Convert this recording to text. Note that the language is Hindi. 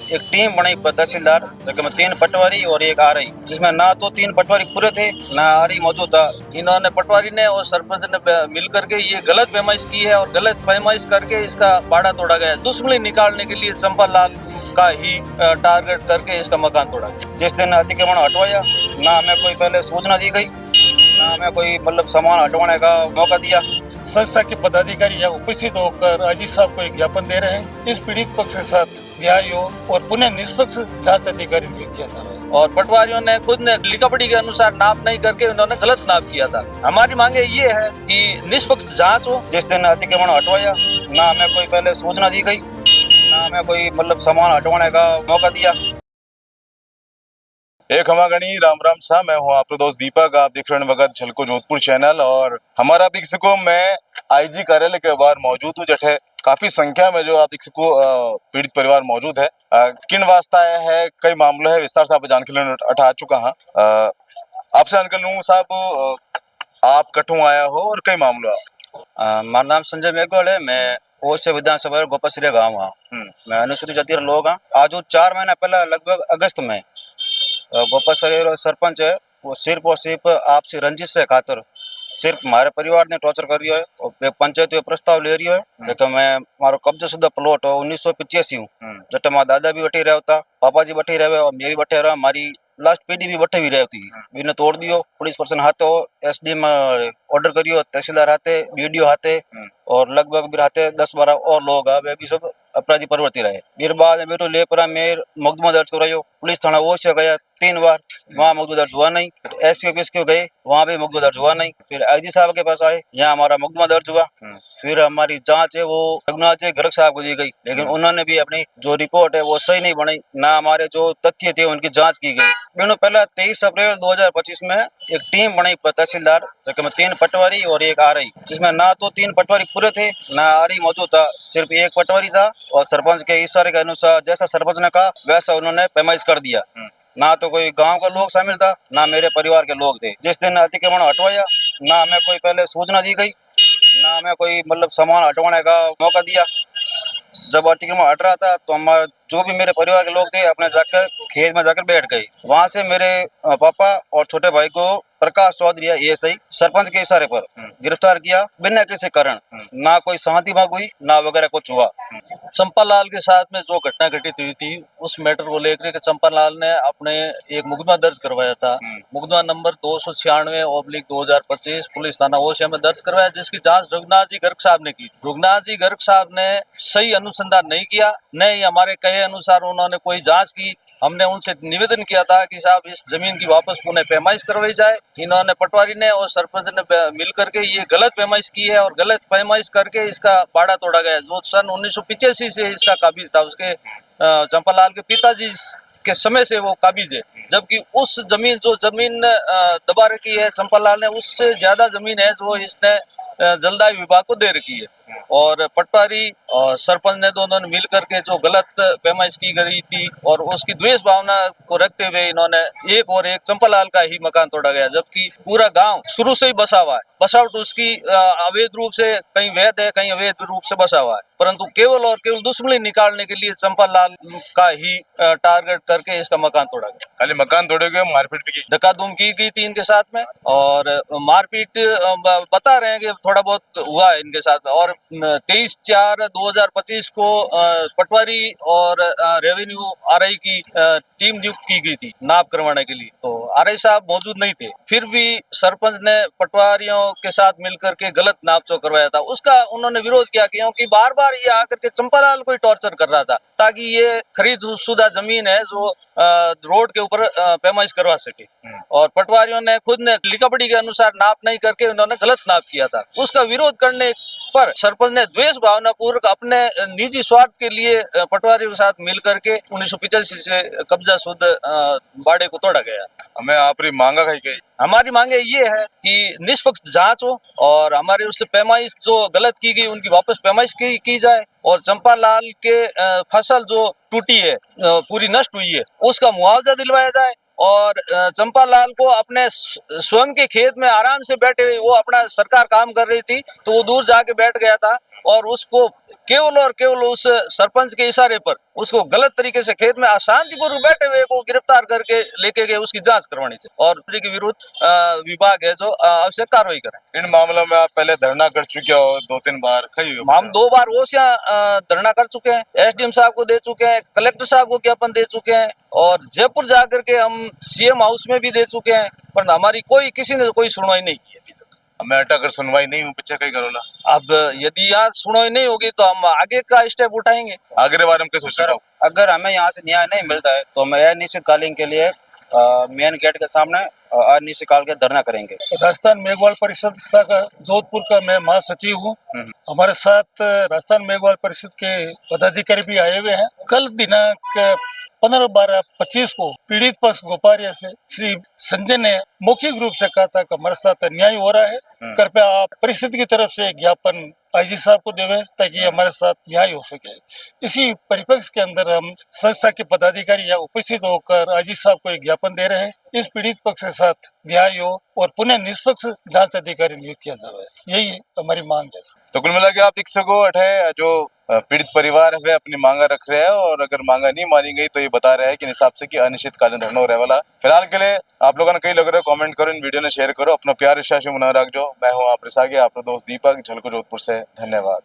एक टीम बनाई तहसीलदार जिसमें 3 पटवारी और 1 आरआई, जिसमें ना तो 3 पटवारी पूरे थे ना आरआई मौजूद था। इन्होंने पटवारी ने और सरपंच ने मिलकर के ये गलत पैमाइश की है और गलत पैमाइश करके इसका बाड़ा तोड़ा गया। दुश्मनी निकालने के लिए चंपालाल का ही टारगेट करके इसका मकान तोड़ा गया। जिस दिन अतिक्रमण हटवाया, ना हमें कोई पहले सूचना दी गई, ना हमें कोई मतलब सामान हटवाने का मौका दिया। संस्था के पदाधिकारी यहाँ उपस्थित होकर अजीत साहब को एक ज्ञापन दे रहे हैं। इस पीड़ित पक्ष के साथ न्याय और पुनः निष्पक्ष जांच अधिकारी नियुक्त किया जा रहा है। और पटवारियों ने खुद ने लिखापढ़ी के अनुसार नाप नहीं करके उन्होंने गलत नाप किया था। हमारी मांगे ये है कि निष्पक्ष जांच हो। जिस दिन अतिक्रमण हटवाया, ना हमें कोई पहले सूचना दी गई, ना हमें कोई मतलब सामान हटवाने का मौका दिया। एक हमागणी राम राम सा, मैं हूँ आपका दोस्त दीपक। आप देख रहे हैं वगत झलको जोधपुर चैनल। और हमारा देख सको मैं आईजी कार्यालय के बाहर मौजूद हूँ, जठे काफी संख्या में जो आप देख सको पीड़ित परिवार मौजूद है। किन वास्ता आया है, कई मामले है, विस्तार से आप जानकारी लेने अठा चुका हाँ। आपसे जानकारी लूँ साहब, आप कठू आया हो और कई मामला? मेरा नाम संजय मेघवाल है। मैं ओसे विधानसभा गोपासिरे गाँव हाँ। मैं अनुसूचित जाति का लोग हाँ। आज 4 महीना पहले लगभग अगस्त में गोपासिरे सरपंच है, वो सिर्फ और सिर्फ आपसी रंजिश के खातर सिर्फ हमारे परिवार ने टॉर्चर कर रही है और पंचायत में प्रस्ताव ले रही है जो मैं मारो कब्जा शुदा प्लॉट 1985 हूँ, जटे मारा दादा भी बैठी रहा था, पापा जी बैठी रहे और मैं भी बैठे रहा, हमारी लास्ट पीढ़ी भी बैठे भी रही थी। इन्हें तोड़ दियो, पुलिस पर्सन हाथे हो, एसडीएम ऑर्डर करियो, तहसीलदार हाथे, बीडीओ हाथे और लगभग भी हाथे 10-12 और लोग वे भी सब अपराधी प्रवृत्ति रहे। फिर बाद में बेटो लेपरा में मुकदमा दर्ज करायो, पुलिस थाना वो से गया 3 बार, वहाँ मुकदमा दर्ज हुआ नहीं। एसपी ऑफिस के गए, वहाँ भी मुकदमा दर्ज हुआ नहीं। फिर आईजी साहब के पास आए, यहाँ हमारा मुकदमा दर्ज हुआ। फिर हमारी जांच है वो रघुनाथ जी गर्ग साहब को दी गई, लेकिन उन्होंने भी अपनी जो रिपोर्ट है वो सही नहीं बनाई, ना हमारे जो तथ्य थे उनकी जांच की गई। मैंने पहले 23 अप्रैल 2025 में एक टीम बनाई तहसीलदार जिसमें 3 पटवारी और 1 आरआई, जिसमें ना तो 3 पटवारी पूरे थे ना आरआई मौजूद था, सिर्फ 1 पटवारी था। और सरपंच के इशारे के अनुसार जैसा सरपंच ने कहा वैसा उन्होंने पैमाइश कर दिया। ना तो कोई गांव का लोग शामिल था, ना मेरे परिवार के लोग थे। जिस दिन अतिक्रमण हटवाया, ना हमें कोई पहले सूचना दी गई, ना हमें कोई मतलब सामान हटवाने का मौका दिया। जब अतिक्रमण हट रहा था तो हमारे जो भी मेरे परिवार के लोग थे अपने जाकर खेत में जाकर बैठ गए। वहां से मेरे पापा और छोटे भाई को प्रकाश चौधरी एएसआई सरपंच के इशारे पर गिरफ्तार किया बिना किसी कारण। ना कोई शांति भाग हुई ना वगैरह कुछ हुआ। चंपालाल के साथ में जो घटना घटित हुई थी उस मैटर को लेकर के चंपालाल ने अपने एक मुकदमा दर्ज करवाया था। मुकदमा नंबर 296/2025 पुलिस थाना ओसिया में दर्ज करवाया, जिसकी जांच रघुनाथ जी गर्ग साहब ने की। रघुनाथ जी गर्ग साहब ने सही अनुसंधान नहीं किया, न ही हमारे कहे अनुसार उन्होंने कोई जांच की। हमने उनसे निवेदन किया था कि साहब इस जमीन की वापस पुनः पैमाइश करवाई जाए। इन्होंने पटवारी ने और सरपंच ने मिलकर के ये गलत पैमाइश की है और गलत पैमाइश करके इसका बाड़ा तोड़ा गया। जो सन 1985 से इसका काबिज था, उसके चंपालाल के पिताजी के समय से वो काबिज है, जबकि उस जमीन जो जमीन दबा रखी है चंपालाल ने, उससे ज्यादा जमीन है जो इसने जलदाय विभाग को दे रखी है। और पटवारी और सरपंच ने दोनों ने मिल करके जो गलत पैमाइश की गई थी और उसकी द्वेष भावना को रखते हुए इन्होंने एक और एक चंपालाल का ही मकान तोड़ा गया, जबकि पूरा गांव शुरू से ही बसा हुआ है। बसावट उसकी अवैध रूप से कहीं वैध है, कहीं अवैध रूप से बसा हुआ है, परंतु केवल और केवल दुश्मनी निकालने के लिए चंपालाल का ही टारगेट करके इसका मकान तोड़ा गया। खाली मकान तोड़े गए, मारपीट भी की, धक्का-धूम की गई थी इनके साथ में और मारपीट बता रहे हैं कि थोड़ा बहुत हुआ है इनके साथ। और 23/4/2025 को पटवारी और रेवेन्यू आरआई की टीम नियुक्त की गई थी नाप करवाने के लिए, तो आरआई साहब मौजूद नहीं थे। फिर भी सरपंच ने पटवारियों के साथ मिलकर के गलत नाप जो करवाया था उसका उन्होंने विरोध किया, क्योंकि बार बार ये आकर के चंपालाल को ही टॉर्चर कर रहा था ताकि ये खरीद शुदा जमीन है जो रोड के ऊपर पैमाइश करवा सके। और पटवारियों ने खुद ने लिखापढ़ी के अनुसार नाप नहीं करके उन्होंने गलत नाप किया था। उसका विरोध करने पर सरपंच ने द्वेष भावना पूर्वक अपने निजी स्वार्थ के लिए पटवारियों के साथ मिल करके 1985 से कब्जा शुद्ध बाड़े को तोड़ा गया। हमें आपकी मांगा कही? हमारी मांगे ये है कि निष्पक्ष जांच हो और हमारे उससे पैमाइश जो गलत की गई उनकी वापस पैमाइश की जाए और चंपालाल के फसल जो टूटी है पूरी नष्ट हुई है उसका मुआवजा दिलवाया जाए। और चंपालाल को अपने स्वयं के खेत में आराम से बैठे हुए, वो अपना सरकार काम कर रही थी तो वो दूर जाके बैठ गया था और उसको केवल और केवल उस सरपंच के इशारे पर उसको गलत तरीके से खेत में अशांतिपूर्वक बैठे हुए को गिरफ्तार करके लेके गए, उसकी जांच करवानी चाहिए और के विरुद्ध विभाग है जो आवश्यक कार्रवाई करें। इन मामलों में आप पहले धरना कर चुके हो 2-3 बार, कई हम 2 बार ओसिया धरना कर चुके हैं, एसडीएम साहब को दे चुके हैं, कलेक्टर साहब को ज्ञापन दे चुके हैं और जयपुर जाकर के हम सीएम हाउस में भी दे चुके हैं, पर हमारी किसी ने कोई सुनवाई नहीं की अभी तक। मैं अगर सुनवाई नहीं हुई बच्चा कहीं करोला, अब यदि यहाँ सुनवाई नहीं होगी तो हम आगे का स्टेप उठाएंगे। आगे बारे में क्या सोच रहे हो? अगर हमें यहाँ से न्याय नहीं मिलता है तो हम अनिश्चितकालीन के लिए मेन गेट के सामने अनिश्चितकाल के धरना करेंगे। राजस्थान मेघवाल परिषद शाखा जोधपुर का मैं महासचिव हूँ। हमारे साथ राजस्थान मेघवाल परिषद के पदाधिकारी भी आए हुए हैं। कल दिनांक 15/12/25 को पीड़ित पक्ष गोपारिया से श्री संजय ने मौखिक रूप से कहा था कि हमारे साथ अन्याय हो रहा है, कृपया आप परिषद की तरफ से ज्ञापन आईजी साहब को देवे ताकि हमारे साथ न्याय हो सके। इसी परिप्रेक्ष्य के अंदर हम संस्था के पदाधिकारी यहाँ उपस्थित होकर आईजी साहब को एक ज्ञापन दे रहे हैं। इस पीड़ित पक्ष के साथ न्याय हो और पुनः निष्पक्ष जांच अधिकारी नियुक्त किया जाए, यही हमारी मांग है। तो कुल मिला के आप देख सको अठे जो पीड़ित परिवार है वे अपनी मांगा रख रहे हैं और अगर मांगा नहीं मानी गई तो ये बता रहे हैं कि हिसाब से कि अनिश्चितकालीन धरना रहे वाला। फिलहाल के लिए आप लोगों ने कई लग रहे हो, कमेंट करो, इन वीडियो ने शेयर करो, अपना प्यार विश्वास बना रख जो। मैं हूँ आप दोस्त दीपक, झलको जोधपुर से। धन्यवाद।